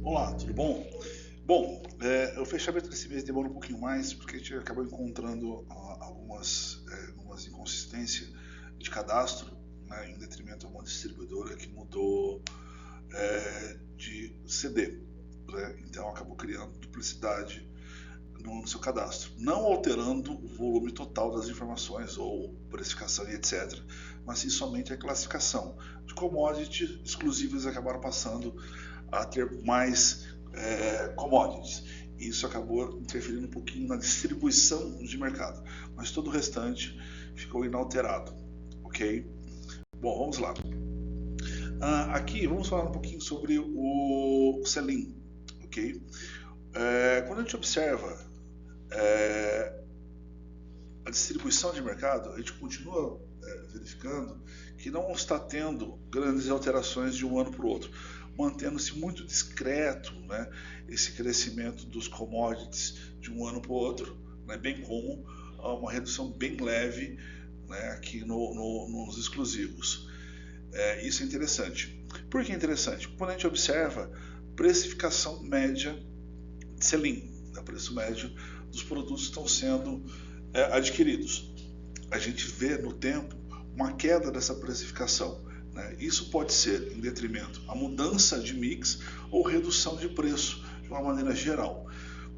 Olá, tudo bom? Bom, o fechamento desse mês demora um pouquinho mais porque a gente acabou encontrando algumas inconsistências de cadastro, né, em detrimento a uma distribuidora que mudou de CD, né, então acabou criando duplicidade no seu cadastro, não alterando o volume total das informações ou precificação e etc, mas sim somente a classificação de commodities exclusivas acabaram passando a ter mais commodities. Isso acabou interferindo um pouquinho na distribuição de mercado, mas todo o restante ficou inalterado, ok? Bom, vamos lá. Aqui vamos falar um pouquinho sobre o sell-in, ok? Quando a gente observa a distribuição de mercado, a gente continua verificando que não está tendo grandes alterações de um ano para o outro, mantendo-se muito discreto, né, esse crescimento dos commodities de um ano para o outro, né, bem como uma redução bem leve, né, aqui nos exclusivos. Isso é interessante. Por que é interessante? Quando a gente observa precificação média de sell-in, o preço médio dos produtos que estão sendo adquiridos. A gente vê no tempo uma queda dessa precificação. Né? Isso pode ser em detrimento a mudança de mix ou redução de preço de uma maneira geral.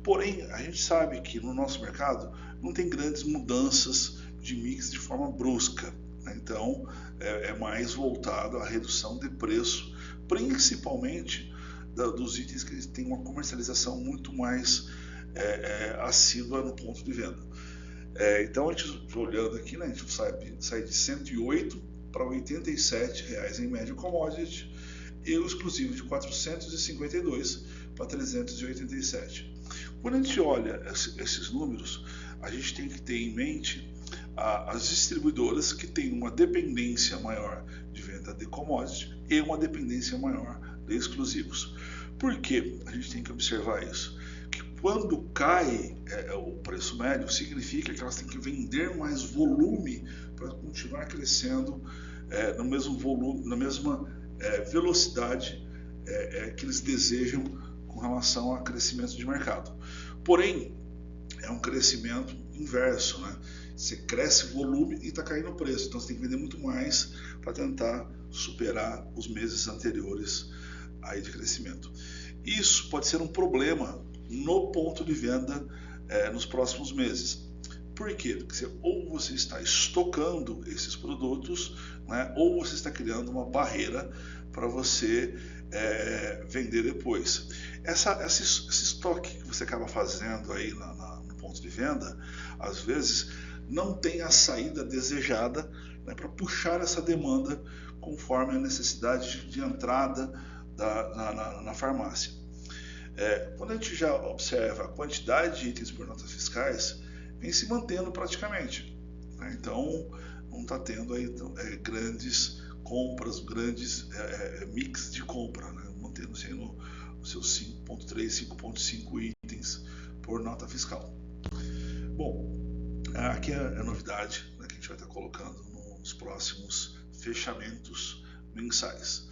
Porém, a gente sabe que no nosso mercado não tem grandes mudanças de mix de forma brusca. Né? Então, é mais voltado à redução de preço, principalmente dos itens que têm uma comercialização muito mais assídua no ponto de venda. Então, a gente olhando aqui, né, a gente sai de 108 para 87 reais em média commodity e o exclusivo de 452 para 387. Quando a gente olha esses números, a gente tem que ter em mente as distribuidoras que têm uma dependência maior de venda de commodity e uma dependência maior de exclusivos. Por que a gente tem que observar isso? Que quando cai o preço médio, significa que elas têm que vender mais volume para continuar crescendo no mesmo volume, na mesma velocidade que eles desejam com relação a crescimento de mercado. Porém, é um crescimento inverso, né? Você cresce volume e está caindo o preço, então você tem que vender muito mais para tentar superar os meses anteriores aí de crescimento. Isso pode ser um problema no ponto de venda nos próximos meses. Por quê? Porque ou você está estocando esses produtos, né, ou você está criando uma barreira para você vender depois. Esse estoque que você acaba fazendo aí no ponto de venda, às vezes não tem a saída desejada, né, para puxar essa demanda conforme a necessidade de entrada na farmácia. Quando a gente já observa a quantidade de itens por notas fiscais, vem se mantendo praticamente. Né? Então, não está tendo aí grandes compras, grandes mix de compra, né? Mantendo-se aí nos seus 5.3, 5.5 itens por nota fiscal. Bom, aqui é a novidade, né, que a gente vai estar colocando nos próximos fechamentos mensais.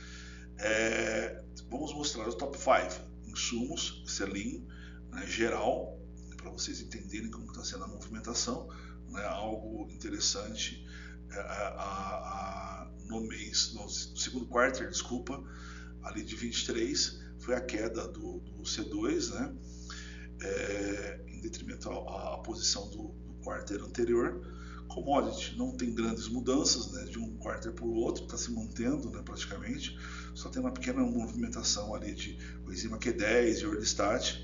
Vamos mostrar o top 5 insumos, sell-in, né, geral, para vocês entenderem como está sendo a movimentação, né, algo interessante no segundo quarter, ali de 23, foi a queda do C2, né, em detrimento à posição do quarter anterior. Commodity não tem grandes mudanças, né, de um quarter para o outro, está se mantendo, né, praticamente, só tem uma pequena movimentação ali de coenzima Q10 e Orlistat,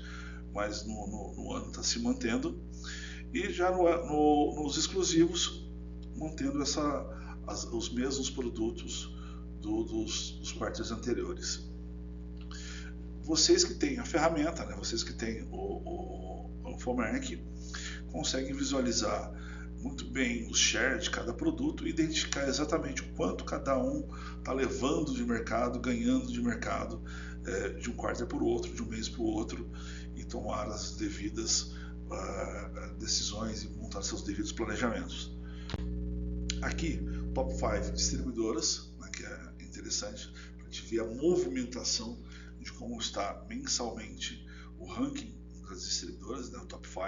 mas no ano está se mantendo, e já nos exclusivos mantendo os mesmos produtos dos quartos anteriores. Vocês que têm a ferramenta, né, vocês que têm o FOMERC, conseguem visualizar muito bem os shares de cada produto e identificar exatamente o quanto cada um está levando de mercado, ganhando de mercado, de um quarto para o outro, de um mês para o outro, e tomar as devidas decisões e montar seus devidos planejamentos. Aqui, top 5 distribuidoras, né, que é interessante para a gente ver a movimentação de como está mensalmente o ranking das distribuidoras, né, o top 5.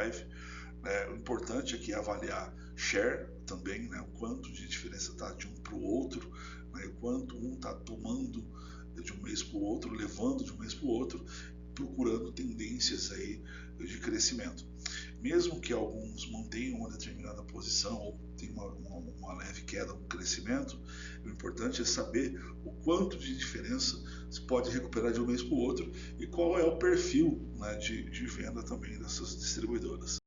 O importante aqui é avaliar share também, né, o quanto de diferença está de um para o outro, né, o quanto um está tomando de um mês para o outro, levando de um mês para o outro, procurando tendências aí de crescimento. Mesmo que alguns mantenham uma determinada posição ou tenham uma leve queda no crescimento, o importante é saber o quanto de diferença se pode recuperar de um mês para o outro e qual é o perfil, né, de venda também dessas distribuidoras.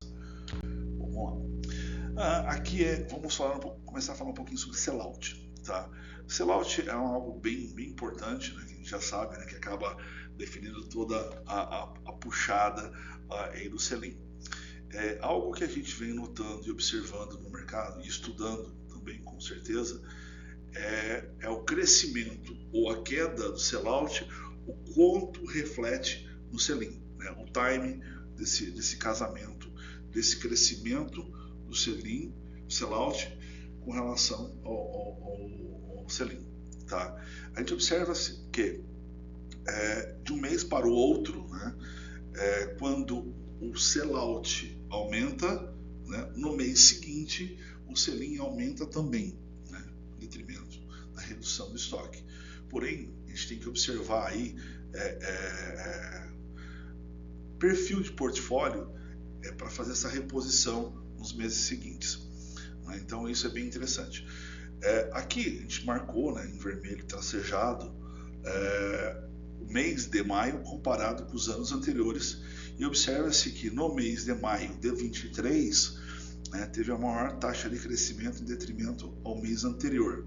Vamos lá. Aqui vamos começar a falar um pouquinho sobre sellout. Tá? Sellout é algo bem importante, né, que a gente já sabe, né, que acaba definindo toda a puxada aí do sell-in. Algo que a gente vem notando e observando no mercado e estudando também com certeza é o crescimento ou a queda do sellout, o quanto reflete no sell-in, né? O timing desse casamento, desse crescimento do sell-in, sellout com relação ao sell-in. Tá? A gente observa que de um mês para o outro, né, quando o sellout aumenta, né, no mês seguinte o sell-in aumenta também, né, em detrimento da redução do estoque. Porém, a gente tem que observar aí perfil de portfólio para fazer essa reposição nos meses seguintes. Né? Então isso é bem interessante. Aqui a gente marcou, né, em vermelho tracejado o mês de maio comparado com os anos anteriores e observa-se que no mês de maio de 23 teve a maior taxa de crescimento em detrimento ao mês anterior.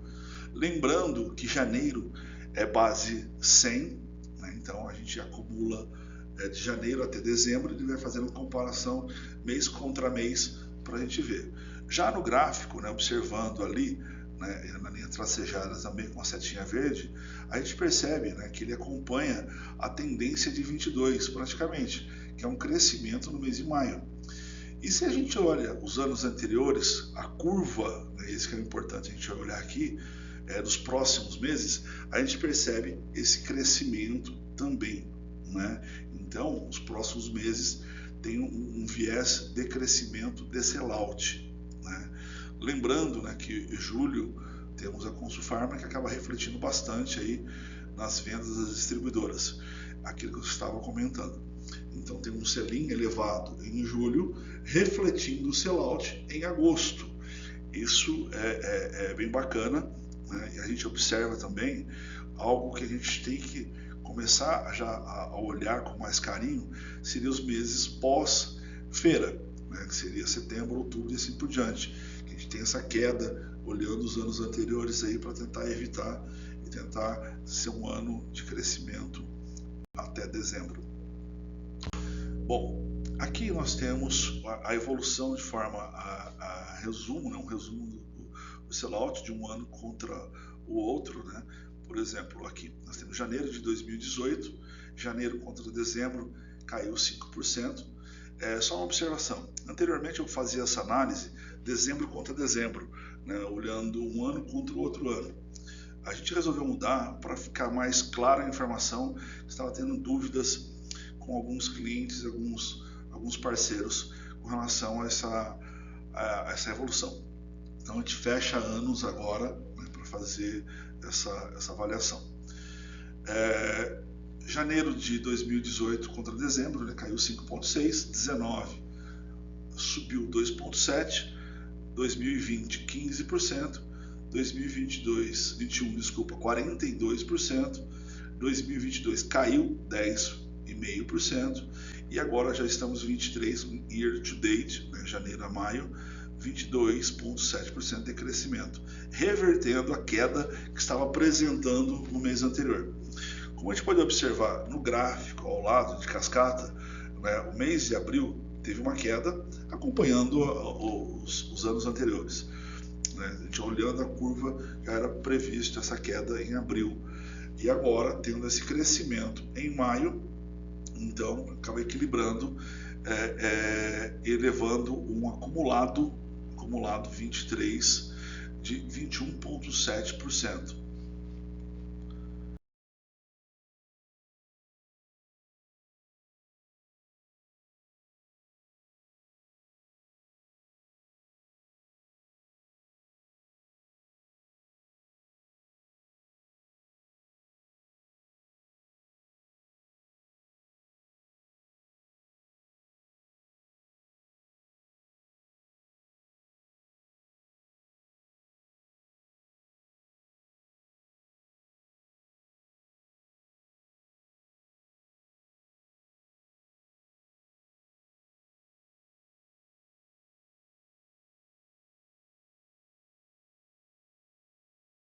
Lembrando que janeiro é base 100, né, então a gente acumula de janeiro até dezembro e vai fazendo comparação mês contra mês para a gente ver. Já no gráfico, né, observando ali, né, na linha tracejada também com a setinha verde, a gente percebe, né, que ele acompanha a tendência de 22 praticamente, que é um crescimento no mês de maio. E se a gente olha os anos anteriores, a curva, né, esse que é importante a gente olhar aqui, dos próximos meses, a gente percebe esse crescimento também. Né? Então, os próximos meses tem um viés de crescimento de sellout. Né? Lembrando, né, que em julho temos a Consulfarma que acaba refletindo bastante aí nas vendas das distribuidoras, aquilo que eu estava comentando. Então tem um sell-in elevado em julho, refletindo o sellout em agosto. Isso é bem bacana, né? E a gente observa também algo que a gente tem que começar já a olhar com mais carinho, seria os meses pós-feira, né? Que seria setembro, outubro e assim por diante. Que a gente tem essa queda, olhando os anos anteriores aí para tentar evitar e tentar ser um ano de crescimento até dezembro. Bom, aqui nós temos a evolução de forma a resumo, né? Um resumo do sellout de um ano contra o outro, né? Por exemplo, aqui nós temos janeiro de 2018, janeiro contra dezembro caiu 5%. Só uma observação, anteriormente eu fazia essa análise dezembro contra dezembro, né? Olhando um ano contra o outro ano. A gente resolveu mudar para ficar mais clara a informação, estava tendo dúvidas com alguns clientes, alguns parceiros com relação a essa evolução. Então a gente fecha anos agora, né, para fazer essa avaliação. Janeiro de 2018 contra dezembro, né, caiu 5,6%, 19 subiu 2,7%, 2020 15%, 2021 42%, 2022 caiu 10,5% e agora já estamos 23 year to date, né, janeiro a maio, 22,7% de crescimento, revertendo a queda que estava apresentando no mês anterior. Como a gente pode observar no gráfico ao lado de cascata, né, o mês de abril teve uma queda acompanhando os anos anteriores. Né? A gente olhando a curva, já era previsto essa queda em abril. E agora, tendo esse crescimento em maio, então acaba equilibrando, elevando um acumulado 23 de 21,7%.